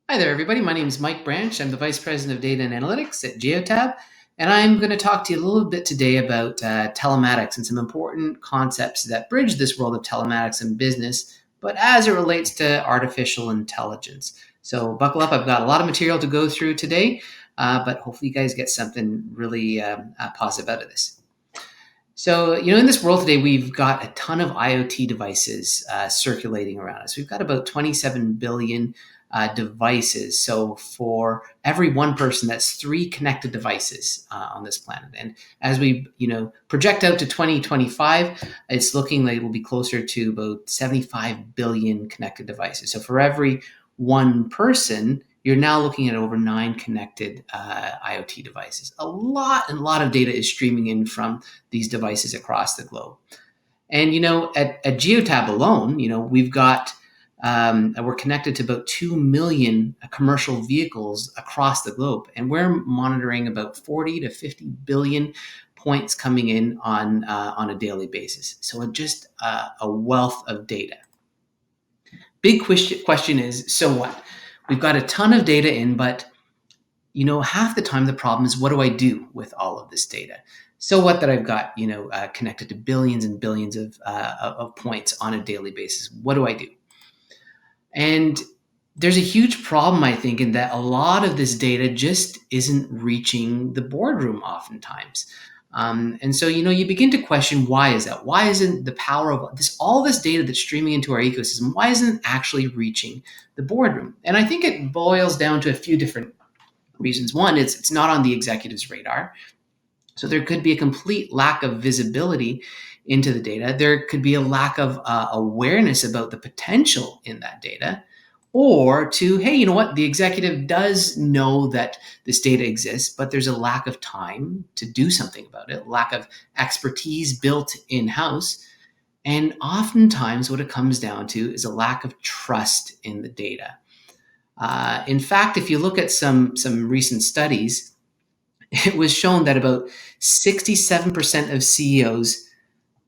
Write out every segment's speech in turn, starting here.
Hi there, everybody. My name is Mike Branch. I'm the Vice President of Data and Analytics at Geotab, and I'm going to talk to you a little bit today about telematics and some important concepts that bridge this world of telematics and business, but as it relates to artificial intelligence. So buckle up. I've got a lot of material to go through today, but hopefully you guys get something really positive out of this. So, in this world today, we've got a ton of IoT devices circulating around us. We've got about 27 billion devices. So, for every one person, that's 3 connected devices on this planet. And as we, project out to 2025, it's looking like it will be closer to about 75 billion connected devices. So, for every one person, you're now looking at over 9 connected IoT devices. A lot of data is streaming in from these devices across the globe. And at Geotab alone, we've got we're connected to about 2 million commercial vehicles across the globe, and we're monitoring about 40 to 50 billion points coming in on a daily basis. So just a wealth of data. Big question is, so what? We've got a ton of data in, but half the time the problem is, what do I do with all of this data? So what that I've got, connected to billions and billions of points on a daily basis. What do I do? And there's a huge problem, I think, in that a lot of this data just isn't reaching the boardroom oftentimes. And so, you begin to question, why is that? Why isn't the power of all this data that's streaming into our ecosystem, why isn't it actually reaching the boardroom? And I think it boils down to a few different reasons. One is it's not on the executive's radar. So there could be a complete lack of visibility into the data. There could be a lack of awareness about the potential in that data. Or to, hey, you know what? The executive does know that this data exists, but there's a lack of time to do something about it, lack of expertise built in-house. And oftentimes what it comes down to is a lack of trust in the data. In fact, if you look at some recent studies, it was shown that about 67% of CEOs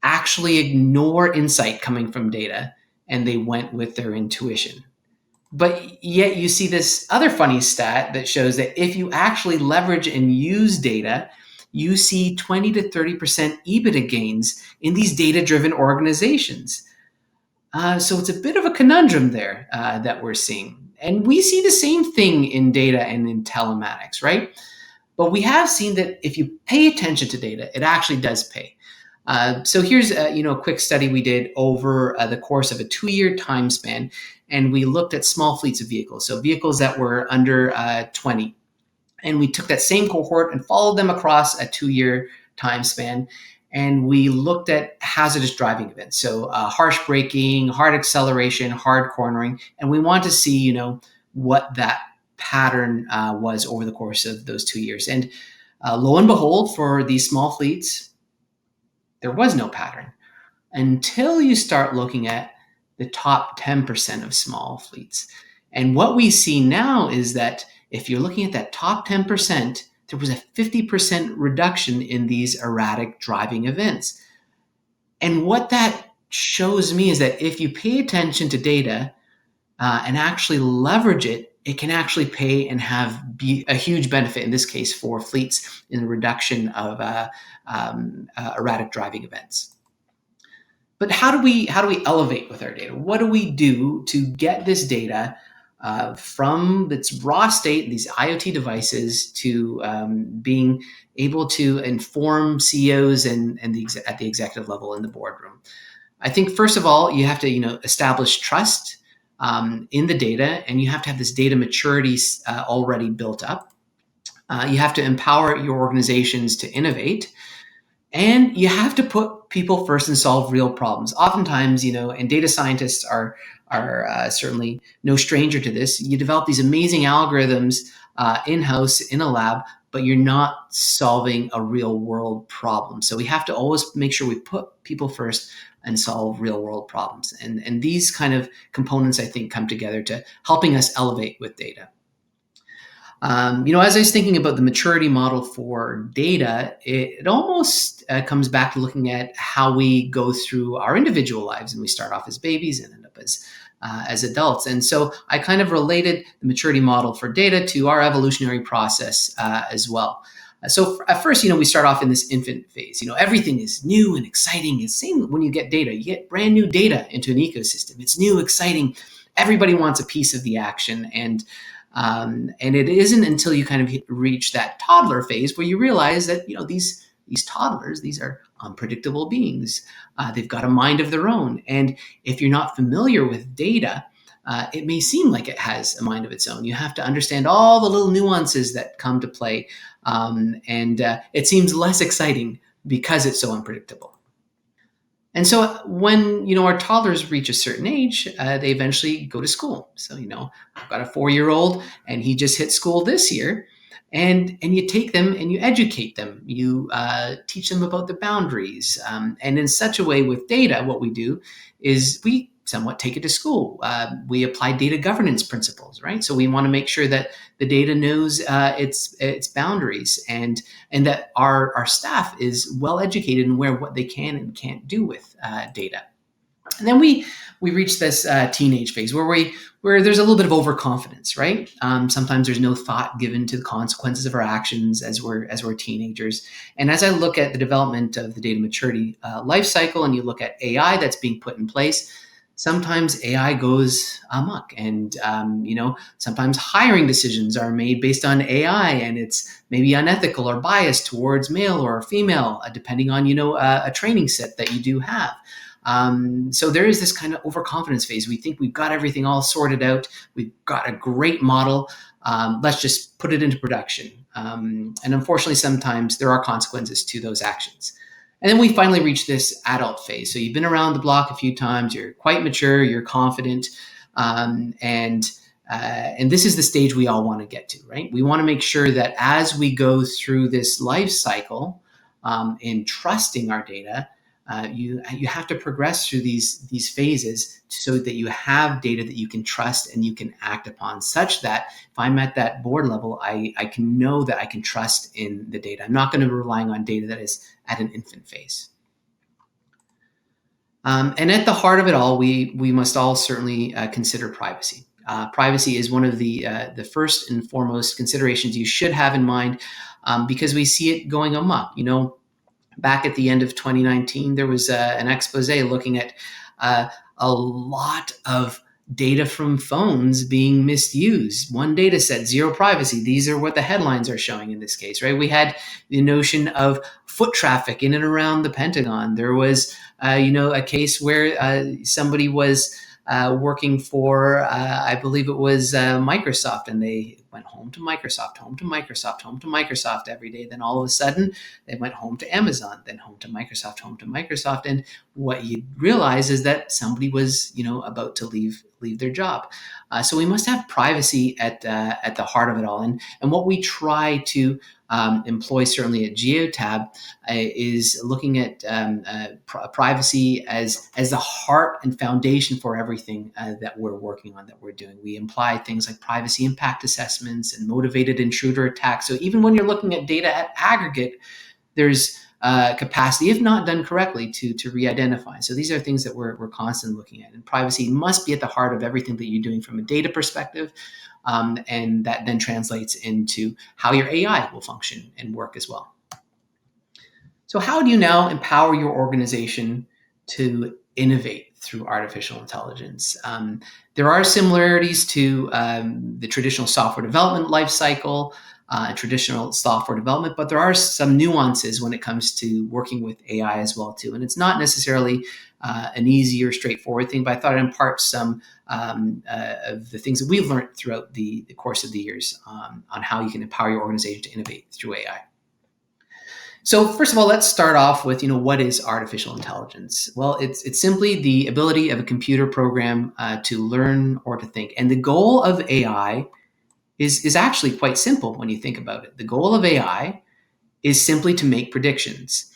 actually ignore insight coming from data, and they went with their intuition. But yet you see this other funny stat that shows that if you actually leverage and use data, you see 20 to 30% EBITDA gains in these data-driven organizations. So it's a bit of a conundrum there that we're seeing. And we see the same thing in data and in telematics, right? But we have seen that if you pay attention to data, it actually does pay. So here's a quick study we did over the course of a 2-year time span, and we looked at small fleets of vehicles, so vehicles that were under 20. And we took that same cohort and followed them across a 2-year time span, and we looked at hazardous driving events, so harsh braking, hard acceleration, hard cornering, and we want to see what that pattern was over the course of those 2 years. And lo and behold, for these small fleets, there was no pattern until you start looking at the top 10% of small fleets. And what we see now is that if you're looking at that top 10%, there was a 50% reduction in these erratic driving events. And what that shows me is that if you pay attention to data and actually leverage it, it can actually pay and be a huge benefit, in this case, for fleets in the reduction of erratic driving events. But how do we elevate with our data? What do we do to get this data from its raw state, these IoT devices, to being able to inform CEOs and at the executive level in the boardroom? I think first of all, you have to establish trust in the data, and you have to have this data maturity already built up. You have to empower your organizations to innovate, and you have to put people first and solve real problems. Oftentimes, and data scientists are certainly no stranger to this. You develop these amazing algorithms in-house in a lab, but you're not solving a real world problem. So we have to always make sure we put people first and solve real world problems. And these kind of components, I think, come together to helping us elevate with data. As I was thinking about the maturity model for data, it almost comes back to looking at how we go through our individual lives, and we start off as babies and end up as as adults. And so I kind of related the maturity model for data to our evolutionary process as well. So at first, we start off in this infant phase. Everything is new and exciting. It's the same when you get data. You get brand new data into an ecosystem. It's new, exciting. Everybody wants a piece of the action. And it isn't until you kind of reach that toddler phase where you realize that, these toddlers, these are unpredictable beings. They've got a mind of their own. And if you're not familiar with data, it may seem like it has a mind of its own. You have to understand all the little nuances that come to play. And it seems less exciting because it's so unpredictable. And so when, our toddlers reach a certain age, they eventually go to school. So, I've got a 4-year-old and he just hit school this year. And you take them and you educate them. You teach them about the boundaries. And in such a way with data, what we do is we somewhat take it to school. We apply data governance principles, right? So we want to make sure that the data knows its boundaries and that our staff is well educated in what they can and can't do with data. And then we reach this teenage phase where there's a little bit of overconfidence, right? Sometimes there's no thought given to the consequences of our actions as we're teenagers. And as I look at the development of the data maturity life cycle, and you look at AI that's being put in place, sometimes AI goes amok, and sometimes hiring decisions are made based on AI, and it's maybe unethical or biased towards male or female, depending on a training set that you do have. So there is this kind of overconfidence phase. We think we've got everything all sorted out. We've got a great model. Let's just put it into production. And unfortunately, sometimes there are consequences to those actions. And then we finally reach this adult phase. So you've been around the block a few times. You're quite mature. You're confident. And this is the stage we all want to get to, right? We want to make sure that as we go through this life cycle in trusting our data, you have to progress through these phases so that you have data that you can trust and you can act upon, such that if I'm at that board level, I can know that I can trust in the data. I'm not going to be relying on data that is at an infant phase. And at the heart of it all, we must all certainly consider privacy. Privacy is one of the first and foremost considerations you should have in mind, because we see it going amok. Back at the end of 2019, there was an expose looking at a lot of data from phones being misused. One data set, zero privacy. These are what the headlines are showing in this case, right? We had the notion of foot traffic in and around the Pentagon. There was, a case where somebody was working for, I believe it was Microsoft, and they went home to Microsoft, home to Microsoft, home to Microsoft every day. Then all of a sudden, they went home to Amazon, then home to Microsoft, home to Microsoft. And what you realize is that somebody was, about to leave their job. So we must have privacy at the heart of it all. And what we try to employ, certainly at Geotab, is looking at privacy as the heart and foundation for everything that we're working on, that we're doing. We imply things like privacy impact assessments and motivated intruder attacks. So even when you're looking at data at aggregate, there's capacity, if not done correctly, to re-identify. So these are things that we're constantly looking at. And privacy must be at the heart of everything that you're doing from a data perspective. And that then translates into how your AI will function and work as well. So how do you now empower your organization to innovate through artificial intelligence? There are similarities to the traditional software development lifecycle, traditional software development, but there are some nuances when it comes to working with AI as well too. And it's not necessarily an easy or straightforward thing, but I thought I'd impart some of the things that we've learned throughout the course of the years on how you can empower your organization to innovate through AI. So first of all, let's start off with, what is artificial intelligence? Well, it's simply the ability of a computer program to learn or to think. And the goal of AI is actually quite simple when you think about it. The goal of AI is simply to make predictions.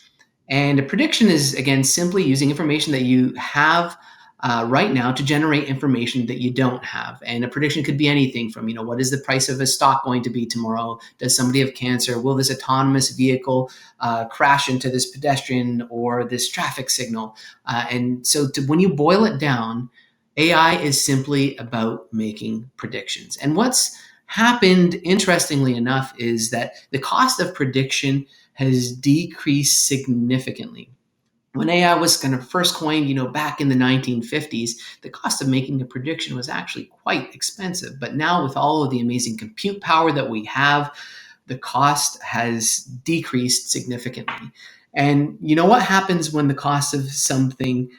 And a prediction is, again, simply using information that you have right now to generate information that you don't have. And a prediction could be anything from, what is the price of a stock going to be tomorrow? Does somebody have cancer? Will this autonomous vehicle crash into this pedestrian or this traffic signal? And so when you boil it down, AI is simply about making predictions. And what's happened, interestingly enough, is that the cost of prediction has decreased significantly. When AI was kind of first coined, back in the 1950s, the cost of making a prediction was actually quite expensive. But now, with all of the amazing compute power that we have, the cost has decreased significantly. And what happens when the cost of something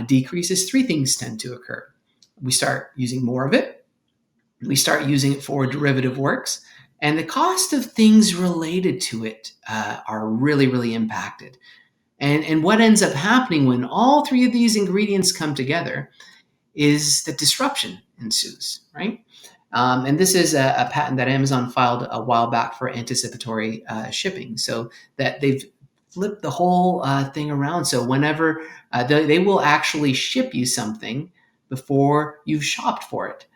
decreases? Three things tend to occur. We start using more of it, we start using it for derivative works, and the cost of things related to it are really, really impacted. And what ends up happening when all three of these ingredients come together is that disruption ensues, right? And this is a patent that Amazon filed a while back for anticipatory shipping, so that they've flipped the whole thing around. So whenever they will actually ship you something before you've shopped for it.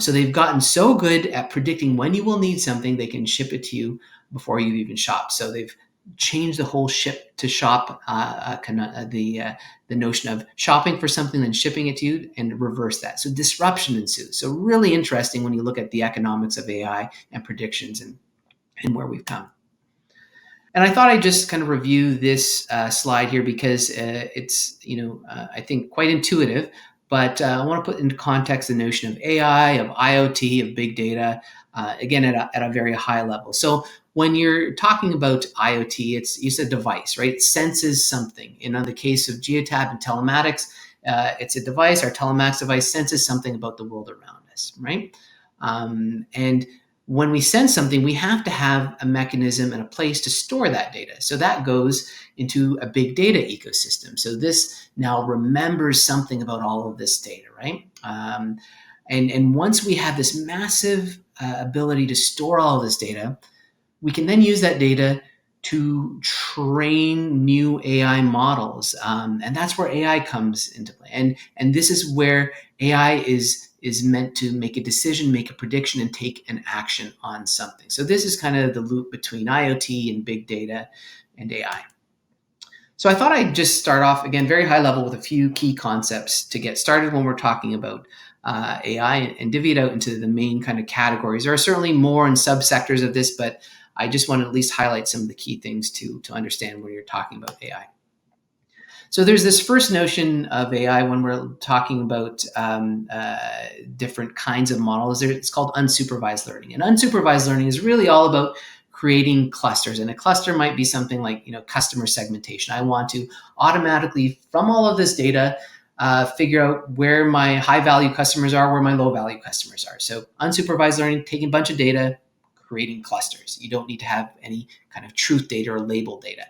So they've gotten so good at predicting when you will need something, they can ship it to you before you've even shopped. So they've changed the whole ship to shop the notion of shopping for something and shipping it to you, and reverse that. So disruption ensues. So really interesting when you look at the economics of AI and predictions and where we've come. And I thought I'd just kind of review this slide here because it's, I think quite intuitive, but I want to put into context the notion of AI, of IoT, of big data, again, at a very high level. So when you're talking about IoT, it's a device, right? It senses something. In the case of Geotab and Telematics, it's a device. Our telematics device senses something about the world around us, right? And when we sense something, we have to have a mechanism and a place to store that data. So that goes into a big data ecosystem. So this now remembers something about all of this data, right? And once we have this massive ability to store all of this data, we can then use that data to train new AI models, and that's where AI comes into play. And this is where AI is meant to make a decision, make a prediction, and take an action on something. So this is kind of the loop between IoT and big data and AI. So I thought I'd just start off, again, very high level with a few key concepts to get started when we're talking about AI, and divvy it out into the main kind of categories. There are certainly more in subsectors of this, but I just want to at least highlight some of the key things to understand when you're talking about AI. So there's this first notion of AI when we're talking about different kinds of models. It's called unsupervised learning. And unsupervised learning is really all about creating clusters. And a cluster might be something like, customer segmentation. I want to automatically, from all of this data, figure out where my high value customers are, where my low value customers are. So unsupervised learning, taking a bunch of data, creating clusters. You don't need to have any kind of truth data or label data,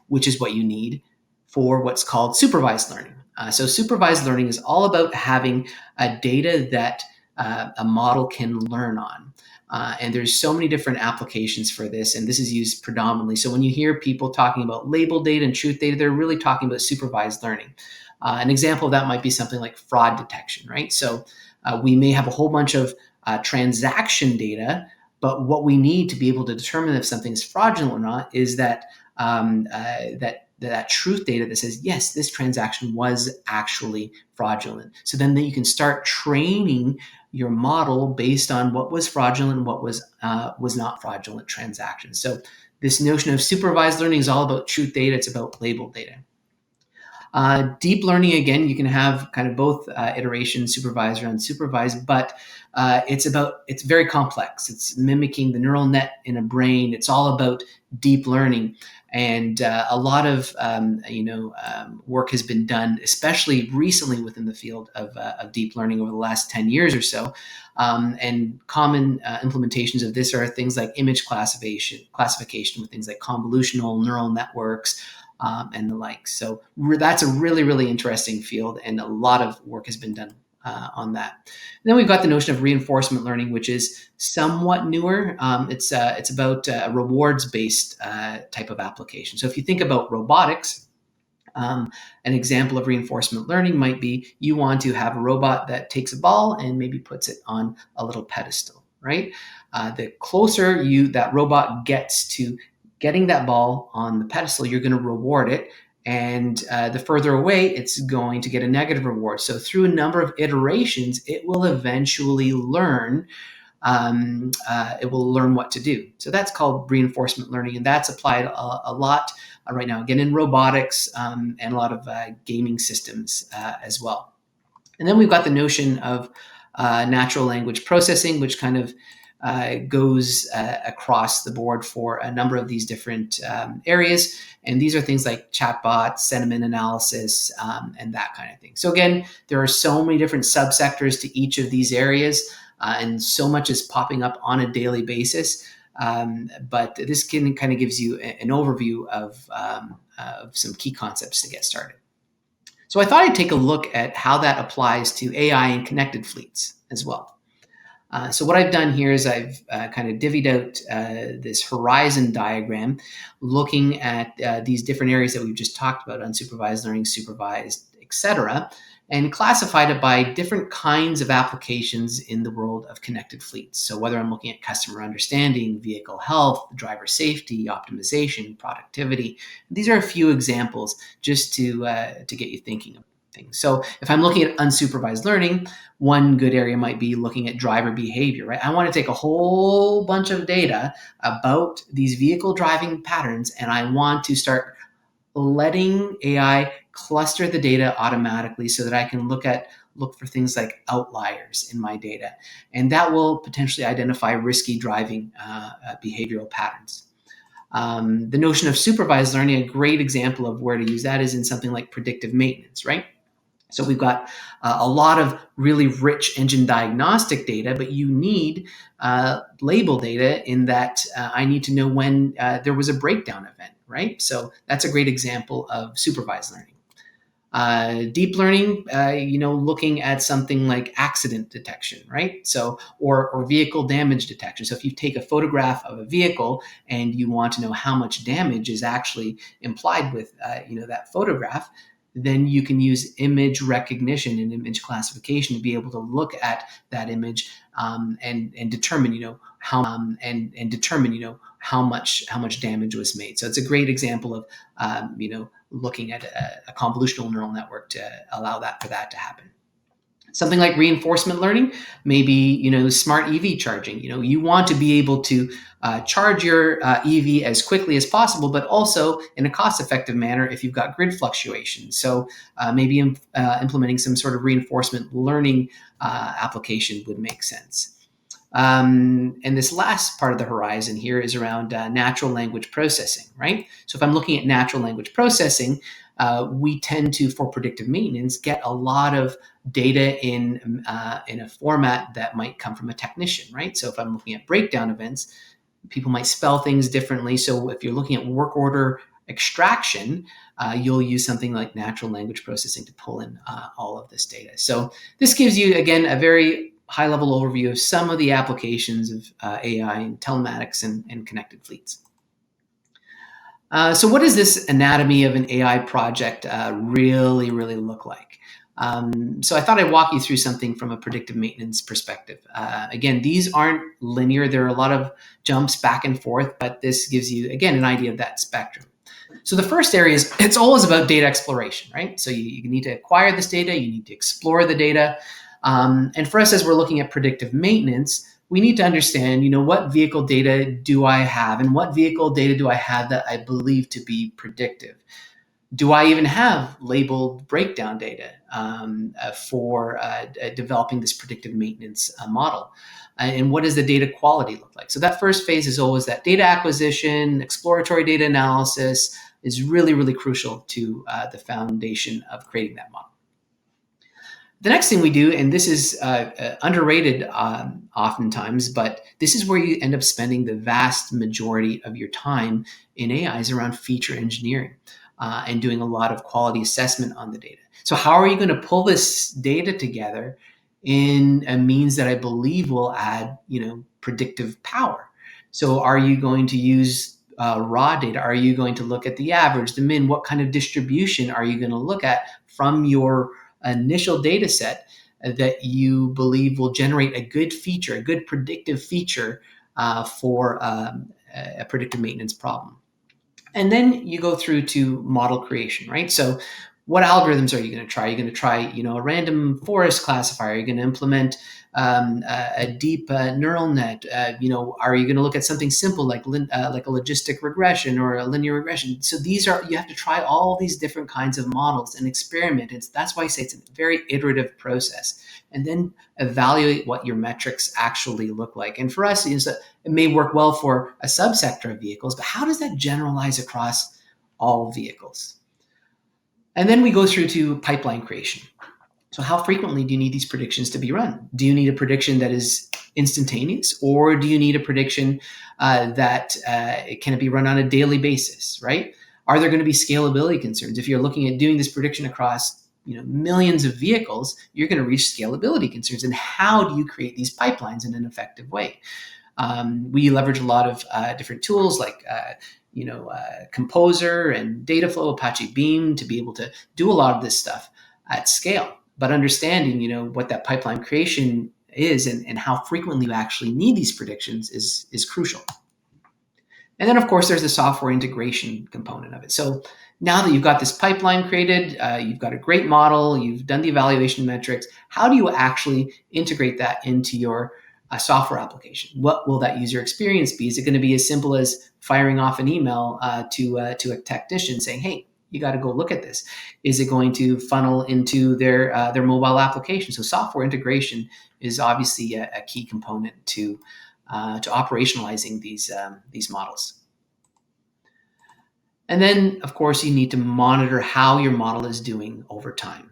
which is what you need for what's called supervised learning. So supervised learning is all about having a data that a model can learn on. And there's so many different applications for this, and this is used predominantly. So when you hear people talking about label data and truth data, they're really talking about supervised learning. An example of that might be something like fraud detection, right? So we may have a whole bunch of transaction data, but what we need to be able to determine if something is fraudulent or not is that that truth data that says, yes, this transaction was actually fraudulent. So then you can start training your model based on what was fraudulent and what was not fraudulent transactions. So this notion of supervised learning is all about truth data. It's about labeled data. Deep learning, again, you can have kind of both iterations, supervised or unsupervised, but it's very complex. It's mimicking the neural net in a brain. It's all about deep learning. And a lot of work has been done, especially recently within the field of deep learning over the last 10 years or so. And common implementations of this are things like image classification with things like convolutional neural networks, and the like. So that's a really, really interesting field, and a lot of work has been done on that. And then we've got the notion of reinforcement learning, which is somewhat newer. It's about a rewards-based type of application. So if you think about robotics, an example of reinforcement learning might be you want to have a robot that takes a ball and maybe puts it on a little pedestal, right? The closer that robot gets to getting that ball on the pedestal, you're going to reward it And the further away, it's going to get a negative reward. So through a number of iterations, it will eventually learn. It will learn what to do. So that's called reinforcement learning, and that's applied a lot right now, again, in robotics and a lot of gaming systems as well. And then we've got the notion of natural language processing, which kind of goes across the board for a number of these different areas. And these are things like chatbots, sentiment analysis, and that kind of thing. So again, there are so many different subsectors to each of these areas, and so much is popping up on a daily basis. But this can kind of gives you an overview of some key concepts to get started. So I thought I'd take a look at how that applies to AI and connected fleets as well. So what I've done here is I've kind of divvied out this horizon diagram, looking at these different areas that we've just talked about: unsupervised learning, supervised, etc., and classified it by different kinds of applications in the world of connected fleets. So whether I'm looking at customer understanding, vehicle health, driver safety, optimization, productivity, these are a few examples just to get you thinking of things. So if I'm looking at unsupervised learning, one good area might be looking at driver behavior, right? I want to take a whole bunch of data about these vehicle driving patterns, and I want to start letting AI cluster the data automatically so that I can look for things like outliers in my data. And that will potentially identify risky driving behavioral patterns. The notion of supervised learning, a great example of where to use that is in something like predictive maintenance, right? So we've got a lot of really rich engine diagnostic data, but you need label data in that I need to know when there was a breakdown event, right? So that's a great example of supervised learning. Deep learning, looking at something like accident detection, right? So, or vehicle damage detection. So if you take a photograph of a vehicle and you want to know how much damage is actually implied with, that photograph, then you can use image recognition and image classification to be able to look at that image and determine, how much damage was made. So it's a great example of, looking at a convolutional neural network to allow for that to happen. Something like reinforcement learning, maybe, smart EV charging. You want to be able to charge your EV as quickly as possible, but also in a cost-effective manner if you've got grid fluctuations. So maybe implementing some sort of reinforcement learning application would make sense. And this last part of the horizon here is around natural language processing, right? So if I'm looking at natural language processing, we tend to, for predictive maintenance, get a lot of data in a format that might come from a technician, right? So if I'm looking at breakdown events, people might spell things differently. So if you're looking at work order extraction, you'll use something like natural language processing to pull in all of this data. So this gives you, again, a very high-level overview of some of the applications of AI in telematics and connected fleets. So what does this anatomy of an AI project really look like? So I thought I'd walk you through something from a predictive maintenance perspective. Again, these aren't linear. There are a lot of jumps back and forth, but this gives you, again, an idea of that spectrum. So the first area is, it's always about data exploration, right? So you need to acquire this data, you need to explore the data. And for us, as we're looking at predictive maintenance, we need to understand, what vehicle data do I have, and what vehicle data do I have that I believe to be predictive? Do I even have labeled breakdown data for developing this predictive maintenance model? And what does the data quality look like? So that first phase is always that data acquisition, exploratory data analysis is really crucial to the foundation of creating that model. The next thing we do, and this is underrated oftentimes, but this is where you end up spending the vast majority of your time in AI, is around feature engineering and doing a lot of quality assessment on the data. So how are you going to pull this data together in a means that I believe will add, predictive power? So are you going to use raw data? Are you going to look at the average, the min? What kind of distribution are you going to look at from your initial data set that you believe will generate a good feature, a good predictive feature for a predictive maintenance problem? And then you go through to model creation, right? So what algorithms are you going to try? You're going to try, a random forest classifier. You're going to implement a deep neural net. Are you going to look at something simple like a logistic regression or a linear regression? So you have to try all these different kinds of models and experiment. That's why I say it's a very iterative process. And then evaluate what your metrics actually look like. And for us, it may work well for a subsector of vehicles, but how does that generalize across all vehicles? And then we go through to pipeline creation. So how frequently do you need these predictions to be run? Do you need a prediction that is instantaneous, or do you need a prediction that can it be run on a daily basis, right? Are there going to be scalability concerns? If you're looking at doing this prediction across millions of vehicles, you're going to reach scalability concerns. And how do you create these pipelines in an effective way? We leverage a lot of different tools like Composer and Dataflow, Apache Beam to be able to do a lot of this stuff at scale. But understanding, what that pipeline creation is and how frequently you actually need these predictions is crucial. And then, of course, there's the software integration component of it. So now that you've got this pipeline created, you've got a great model, you've done the evaluation metrics, how do you actually integrate that into your software application? What will that user experience be? Is it going to be as simple as firing off an email to a technician saying, hey, you got to go look at this? Is it going to funnel into their mobile application? So software integration is obviously a key component to operationalizing these models. And then, of course, you need to monitor how your model is doing over time,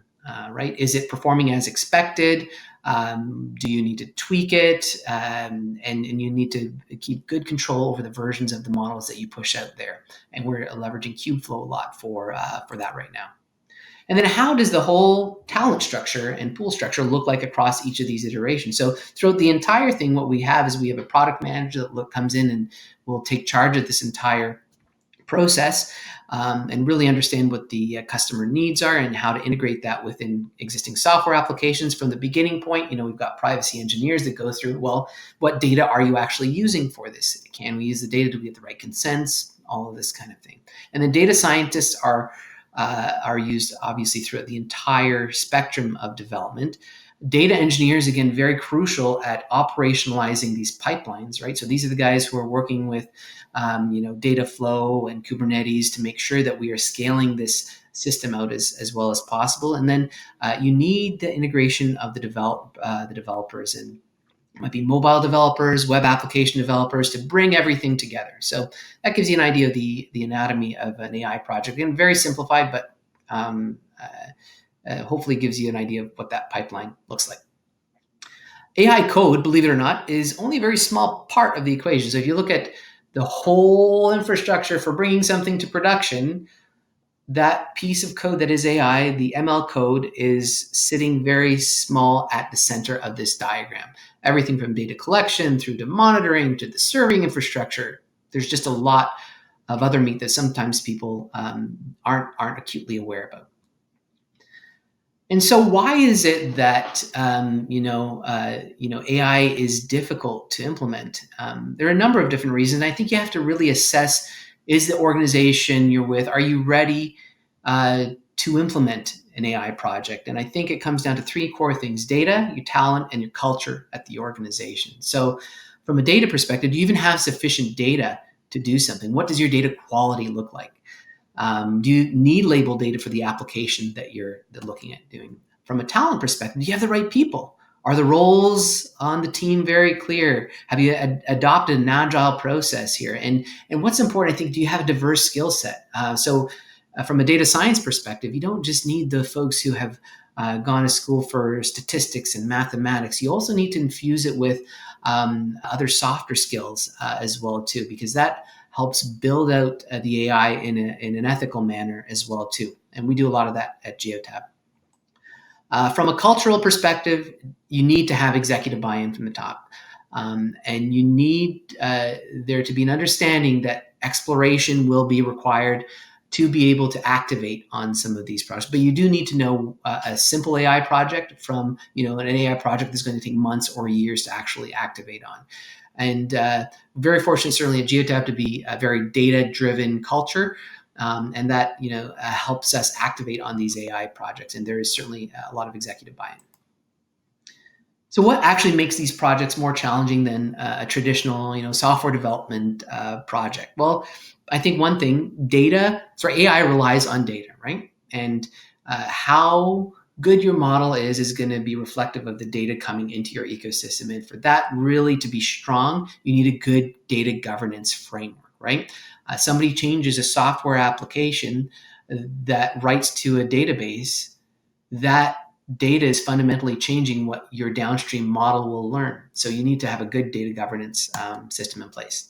right? Is it performing as expected? Do you need to tweak it? And you need to keep good control over the versions of the models that you push out there. And we're leveraging Kubeflow a lot for that right now. And then how does the whole talent structure and pool structure look like across each of these iterations? So throughout the entire thing, what we have is we have a product manager that comes in and will take charge of this entire process and really understand what the customer needs are and how to integrate that within existing software applications. From the beginning point, we've got privacy engineers that go through, well, what data are you actually using for this? Can we use the data? Do we get the right consents? All of this kind of thing. And then data scientists are used obviously throughout the entire spectrum of development. Data engineers, again, very crucial at operationalizing these pipelines, right? So these are the guys who are working with, data flow and Kubernetes to make sure that we are scaling this system out as well as possible. And then you need the integration of the developers, and it might be mobile developers, web application developers, to bring everything together. So that gives you an idea of the anatomy of an AI project. Again, very simplified, but hopefully gives you an idea of what that pipeline looks like. AI code, believe it or not, is only a very small part of the equation. So if you look at the whole infrastructure for bringing something to production, that piece of code that is AI, the ML code, is sitting very small at the center of this diagram. Everything from data collection through to monitoring to the serving infrastructure. There's just a lot of other meat that sometimes people aren't acutely aware about. And so, why is it that AI is difficult to implement? There are a number of different reasons. I think you have to really assess: is the organization you're with, are you ready to implement an AI project? And I think it comes down to three core things: data, your talent, and your culture at the organization. So, from a data perspective, do you even have sufficient data to do something? What does your data quality look like? Do you need labeled data for the application that you're looking at doing? From a talent perspective, do you have the right people? Are the roles on the team very clear? Have you adopted an agile process here? And what's important, I think, do you have a diverse skill set? So from a data science perspective, you don't just need the folks who have gone to school for statistics and mathematics. You also need to infuse it with other softer skills as well too, because that helps build out the AI in an ethical manner as well too. And we do a lot of that at Geotab. From a cultural perspective, you need to have executive buy-in from the top. And you need there to be an understanding that exploration will be required to be able to activate on some of these projects. But you do need to know a simple AI project from an AI project that's going to take months or years to actually activate on. And very fortunate, certainly at Geotab, to be a very data-driven culture. And that helps us activate on these AI projects. And there is certainly a lot of executive buy-in. So what actually makes these projects more challenging than a traditional, software development project? Well, I think one thing, AI relies on data, right? And how good your model is going to be reflective of the data coming into your ecosystem. And for that really to be strong, you need a good data governance framework, right? Somebody changes a software application that writes to a database, that data is fundamentally changing what your downstream model will learn. So you need to have a good data governance system in place.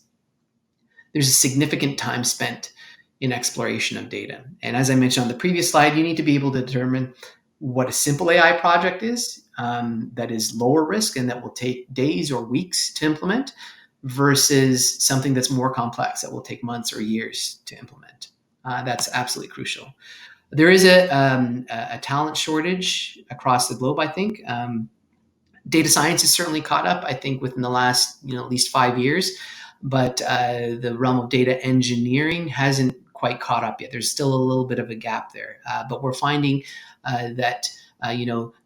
There's a significant time spent in exploration of data. And as I mentioned on the previous slide, you need to be able to determine what a simple AI project is that is lower risk and that will take days or weeks to implement versus something that's more complex that will take months or years to implement. That's absolutely crucial. There is a talent shortage across the globe, I think. Data science has certainly caught up, I think, within the last at least 5 years, but the realm of data engineering hasn't quite caught up yet. There's still a little bit of a gap there, but we're finding that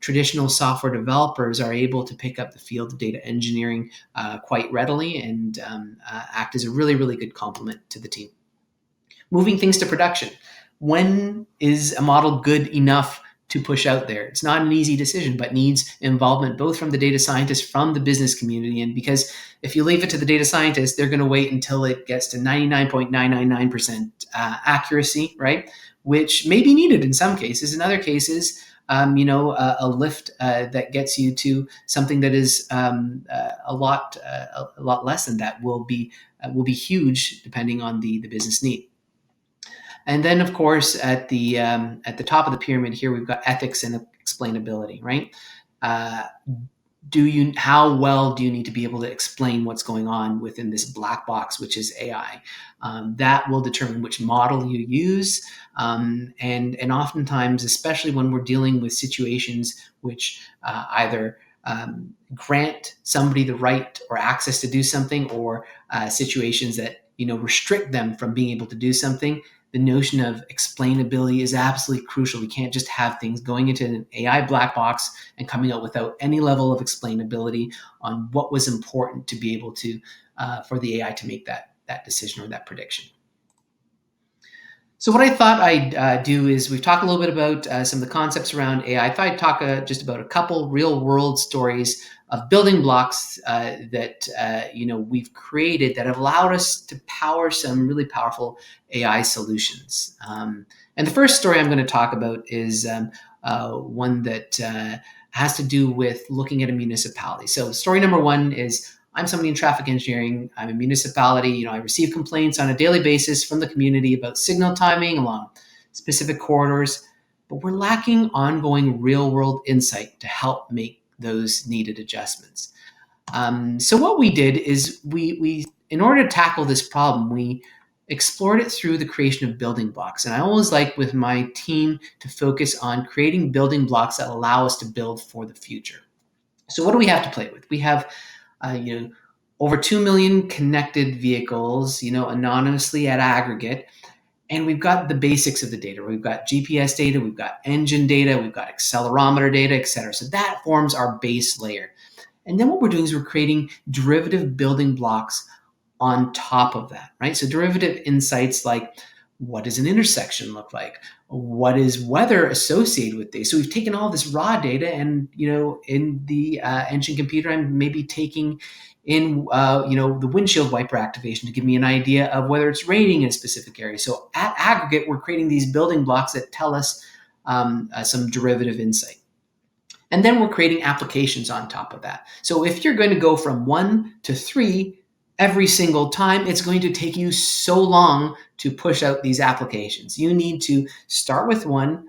traditional software developers are able to pick up the field of data engineering quite readily and act as a really, really good complement to the team. Moving things to production. When is a model good enough to push out there? It's not an easy decision, but needs involvement both from the data scientists, from the business community. And because if you leave it to the data scientists, they're going to wait until it gets to 99.999% accuracy, right? Which may be needed in some cases. In other cases, a lift that gets you to something that is a lot less than that will be huge, depending on the business need. And then, of course, at the top of the pyramid here, we've got ethics and explainability, right? How well do you need to be able to explain what's going on within this black box, which is AI? That will determine which model you use, and oftentimes, especially when we're dealing with situations which either grant somebody the right or access to do something, or situations that restrict them from being able to do something. The notion of explainability is absolutely crucial. We can't just have things going into an AI black box and coming out without any level of explainability on what was important to be able to, for the AI to make that decision or that prediction. So what I thought I'd do is we've talked a little bit about some of the concepts around AI. I thought I'd talk just about a couple real world stories of building blocks that we've created that have allowed us to power some really powerful AI solutions. And the first story I'm going to talk about is one that has to do with looking at a municipality. So story number one is, I'm somebody in traffic engineering. I'm a municipality. I receive complaints on a daily basis from the community about signal timing along specific corridors, but we're lacking ongoing real-world insight to help make those needed adjustments. So what we did is we in order to tackle this problem, we explored it through the creation of building blocks. And I always like with my team to focus on creating building blocks that allow us to build for the future. So what do we have to play with? We have over 2 million connected vehicles, anonymously at aggregate. And we've got the basics of the data. We've got GPS data, we've got engine data, we've got accelerometer data, et cetera. So that forms our base layer. And then what we're doing is we're creating derivative building blocks on top of that, right? So derivative insights like, what does an intersection look like? What is weather associated with these? So we've taken all this raw data and, in the engine computer, I'm maybe taking in, the windshield wiper activation to give me an idea of whether it's raining in a specific area. So at aggregate, we're creating these building blocks that tell us some derivative insight. And then we're creating applications on top of that. So if you're going to go from 1 to 3, every single time, it's going to take you so long to push out these applications. You need to start with 1,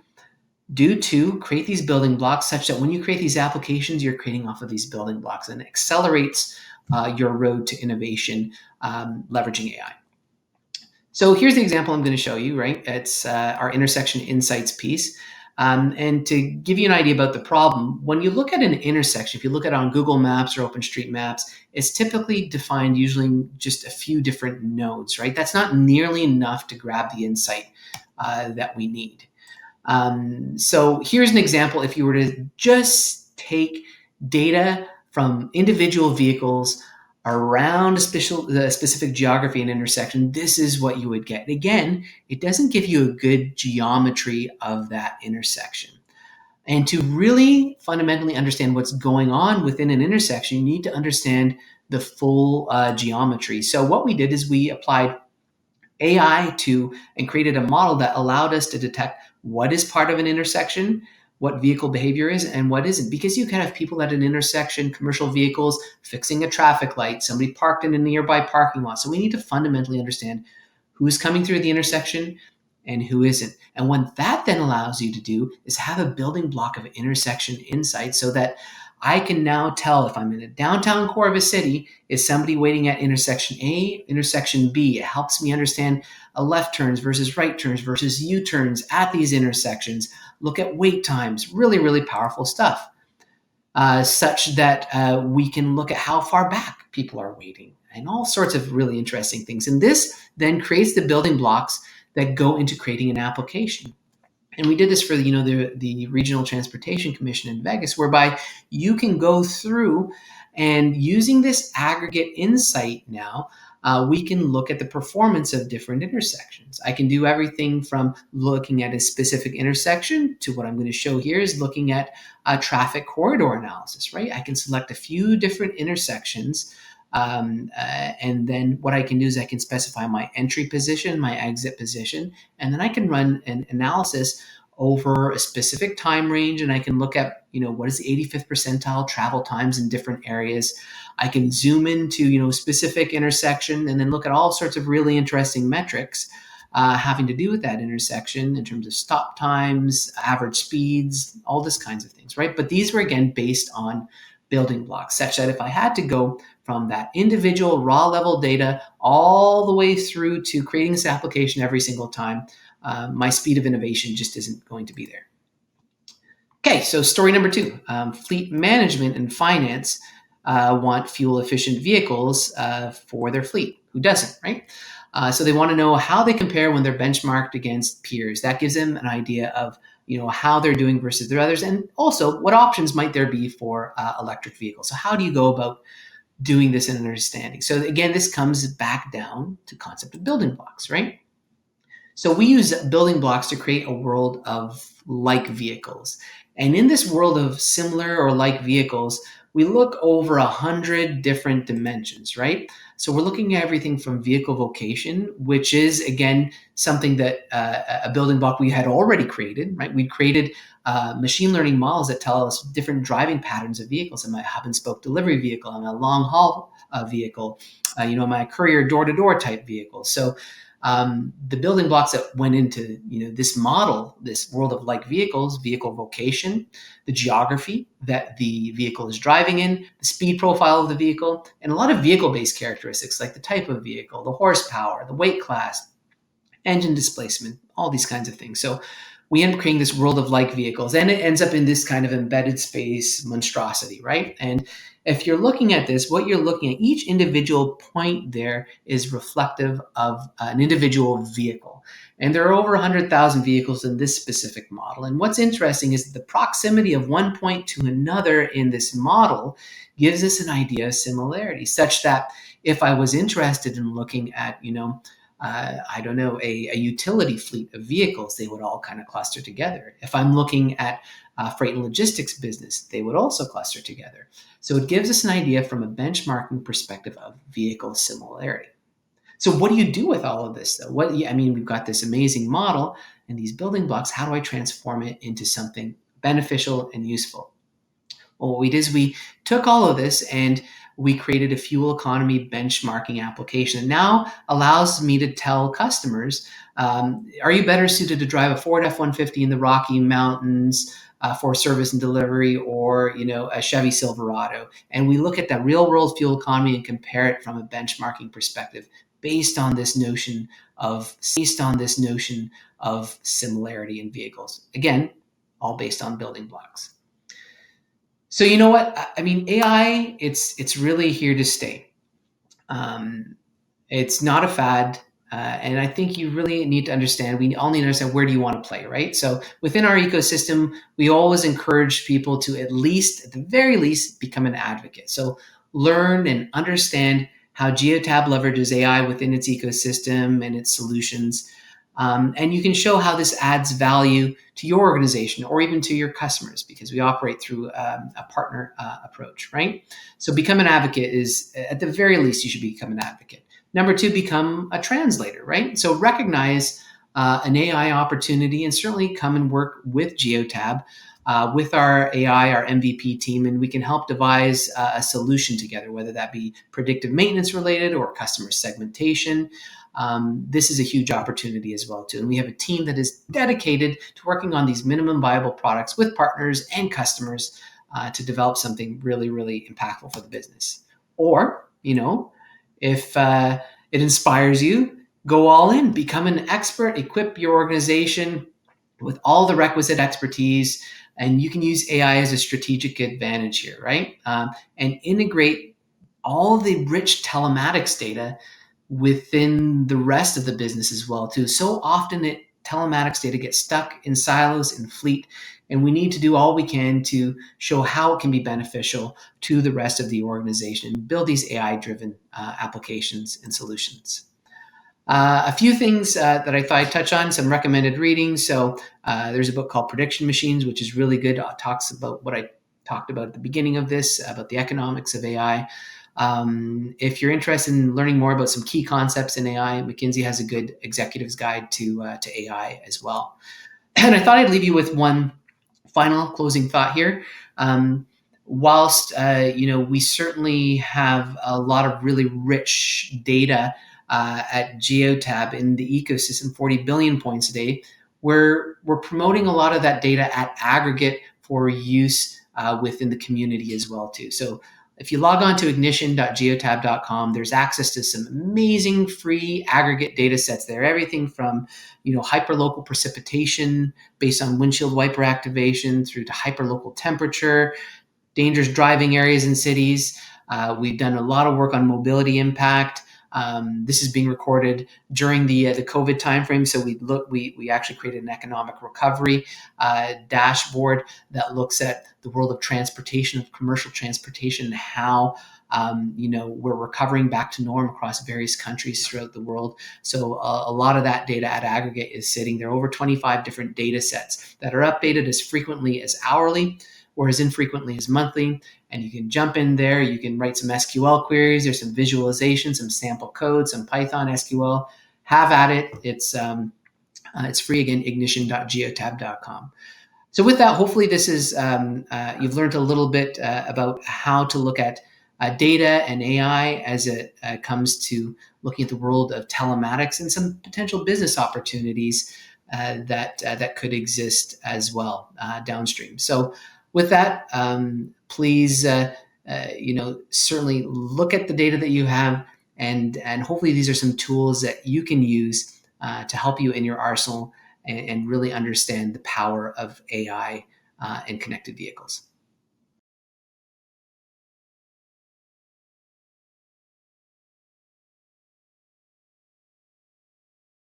do 2, create these building blocks such that when you create these applications, you're creating off of these building blocks, and it accelerates your road to innovation leveraging AI. So here's the example I'm going to show you, right? It's our intersection insights piece. And to give you an idea about the problem, when you look at an intersection, if you look at it on Google Maps or OpenStreetMaps, it's typically defined usually just a few different nodes, right? That's not nearly enough to grab the insight that we need. So here's an example. If you were to just take data from individual vehicles around a specific geography and intersection, this is what you would get. Again, it doesn't give you a good geometry of that intersection. And to really fundamentally understand what's going on within an intersection, you need to understand the full geometry. So what we did is we applied AI to and created a model that allowed us to detect what is part of an intersection, what vehicle behavior is, and what isn't. Because you can have people at an intersection, commercial vehicles fixing a traffic light, somebody parked in a nearby parking lot. So we need to fundamentally understand who's coming through the intersection and who isn't. And what that then allows you to do is have a building block of intersection insight so that I can now tell if I'm in a downtown core of a city, is somebody waiting at intersection A, intersection B. It helps me understand left turns versus right turns versus U-turns at these intersections. Look at wait times, really, really powerful stuff, such that we can look at how far back people are waiting and all sorts of really interesting things. And this then creates the building blocks that go into creating an application. And we did this for the Regional Transportation Commission in Vegas, whereby you can go through and using this aggregate insight now, we can look at the performance of different intersections. I can do everything from looking at a specific intersection to what I'm going to show here is looking at traffic corridor analysis, right? I can select a few different intersections. And then what I can do is I can specify my entry position, my exit position, and then I can run an analysis over a specific time range, and I can look at, what is the 85th percentile travel times in different areas. I can zoom into, specific intersection and then look at all sorts of really interesting metrics having to do with that intersection in terms of stop times, average speeds, all this kinds of things, right? But these were, again, based on building blocks, such that if I had to go from that individual raw level data all the way through to creating this application every single time, my speed of innovation just isn't going to be there. Okay, so story number 2, fleet management and finance want fuel efficient vehicles for their fleet. Who doesn't, right? So they want to know how they compare when they're benchmarked against peers. That gives them an idea of how they're doing versus their others, and also what options might there be for electric vehicles. So how do you go about doing this in understanding? So again, this comes back down to concept of building blocks, right? So we use building blocks to create a world of like vehicles. And in this world of similar or like vehicles, we look over 100 different dimensions, right? So we're looking at everything from vehicle vocation, which is, again, something that a building block we had already created, right? We created machine learning models that tell us different driving patterns of vehicles. Am I a hub and spoke delivery vehicle? Am I a long haul vehicle? Am I a courier door-to-door type vehicle? So the building blocks that went into this model, this world of like vehicles, vehicle vocation, the geography that the vehicle is driving in, the speed profile of the vehicle, and a lot of vehicle-based characteristics like the type of vehicle, the horsepower, the weight class, engine displacement, all these kinds of things. So we end up creating this world of like vehicles, and it ends up in this kind of embedded space monstrosity, right? And if you're looking at this, what you're looking at, each individual point there is reflective of an individual vehicle. And there are over 100,000 vehicles in this specific model. And what's interesting is the proximity of one point to another in this model gives us an idea of similarity, such that if I was interested in looking at, a utility fleet of vehicles, they would all kind of cluster together. If I'm looking at freight and logistics business, they would also cluster together. So it gives us an idea from a benchmarking perspective of vehicle similarity. So what do you do with all of this, though? We've got this amazing model and these building blocks. How do I transform it into something beneficial and useful? Well, what we did is we took all of this and we created a fuel economy benchmarking application. It now allows me to tell customers, are you better suited to drive a Ford F-150 in the Rocky Mountains for service and delivery, or a Chevy Silverado? And we look at that real world fuel economy and compare it from a benchmarking perspective based on this notion of similarity in vehicles. Again, all based on building blocks. So you know what? I mean, AI, it's really here to stay. It's not a fad. And I think you really need to understand, we all need to understand, where do you want to play, right? So within our ecosystem, we always encourage people to at the very least, become an advocate. So learn and understand how Geotab leverages AI within its ecosystem and its solutions. And you can show how this adds value to your organization or even to your customers, because we operate through a partner approach, right? So become an advocate is, at the very least, you should become an advocate. Number two, become a translator, right? So recognize an AI opportunity and certainly come and work with Geotab, with our AI, our MVP team, and we can help devise a solution together, whether that be predictive maintenance related or customer segmentation. This is a huge opportunity as well too. And we have a team that is dedicated to working on these minimum viable products with partners and customers to develop something really, really impactful for the business. Or, if it inspires you, go all in, become an expert, equip your organization with all the requisite expertise, and you can use AI as a strategic advantage here, right? And integrate all the rich telematics data within the rest of the business as well too. So often telematics data gets stuck in silos in fleet, and we need to do all we can to show how it can be beneficial to the rest of the organization and build these AI-driven applications and solutions. A few things that I thought I'd touch on, some recommended reading. So there's a book called Prediction Machines, which is really good. It talks about what I talked about at the beginning of this, about the economics of AI. If you're interested in learning more about some key concepts in AI, McKinsey has a good executive's guide to AI as well. And I thought I'd leave you with one final closing thought here. Whilst we certainly have a lot of really rich data at Geotab in the ecosystem, 40 billion points a day, we're promoting a lot of that data at aggregate for use within the community as well too. So if you log on to ignition.geotab.com, there's access to some amazing free aggregate data sets there. Everything from, hyperlocal precipitation based on windshield wiper activation through to hyperlocal temperature, dangerous driving areas in cities. We've done a lot of work on mobility impact. This is being recorded during the COVID timeframe. So we actually created an economic recovery dashboard that looks at the world of transportation, of commercial transportation, and how we're recovering back to norm across various countries throughout the world. So a lot of that data at aggregate is sitting there, over 25 different data sets that are updated as frequently as hourly or as infrequently as monthly. And you can jump in there, you can write some SQL queries, there's some visualization, some sample code, some Python SQL. Have at it. It's free, again, ignition.geotab.com. So with that, hopefully this is, you've learned a little bit about how to look at data and AI as it comes to looking at the world of telematics and some potential business opportunities that could exist as well downstream. So with that, please, certainly look at the data that you have, and hopefully these are some tools that you can use to help you in your arsenal and really understand the power of AI and connected vehicles.